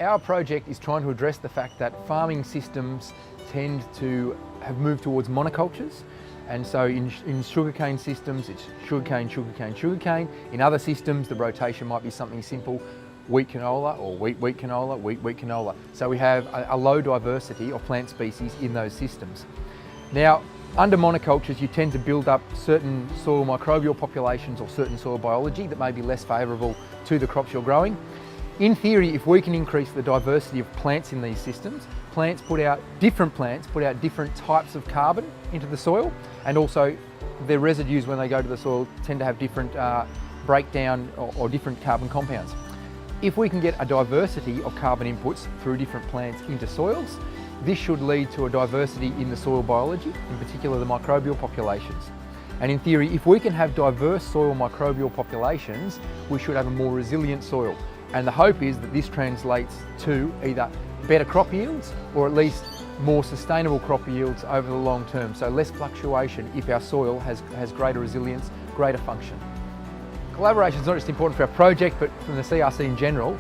Our project is trying to address the fact that farming systems tend to have moved towards monocultures. And so in sugarcane systems, it's sugarcane, sugarcane, sugarcane. In other systems, the rotation might be something simple, wheat canola or wheat canola, wheat canola. So we have a low diversity of plant species in those systems. Now, under monocultures, you tend to build up certain soil microbial populations or certain soil biology that may be less favourable to the crops you're growing. In theory, if we can increase the diversity of plants in these systems, plants put out different types of carbon into the soil, and also their residues when they go to the soil tend to have different breakdown or different carbon compounds. If we can get a diversity of carbon inputs through different plants into soils, this should lead to a diversity in the soil biology, in particular the microbial populations. And in theory, if we can have diverse soil microbial populations, we should have a more resilient soil. And the hope is that this translates to either better crop yields or at least more sustainable crop yields over the long term. So less fluctuation if our soil has greater resilience, greater function. Collaboration is not just important for our project, but from the CRC in general.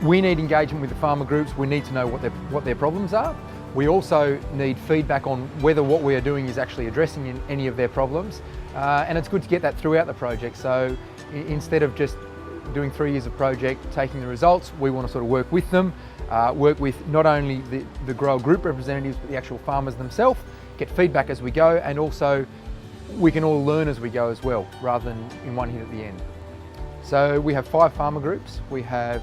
We need engagement with the farmer groups. We need to know what their problems are. We also need feedback on whether what we are doing is actually addressing any of their problems. And it's good to get that throughout the project. So instead of just doing 3 years of project, taking the results, we want to sort of work with them, work with not only the grower group representatives, but the actual farmers themselves, get feedback as we go, and also we can all learn as we go as well, rather than in one hit at the end. So we have 5 farmer groups. We have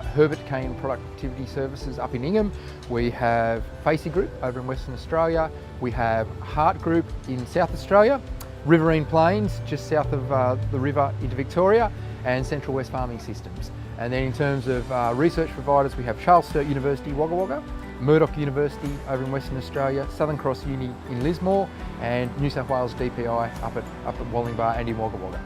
Herbert Cane Productivity Services up in Ingham. We have Facey Group over in Western Australia. We have Hart Group in South Australia, Riverine Plains just south of the river into Victoria, and Central West Farming Systems. And then in terms of research providers, we have Charles Sturt University, Wagga Wagga, Murdoch University over in Western Australia, Southern Cross Uni in Lismore, and New South Wales DPI up at Wallingbar and in Wagga Wagga.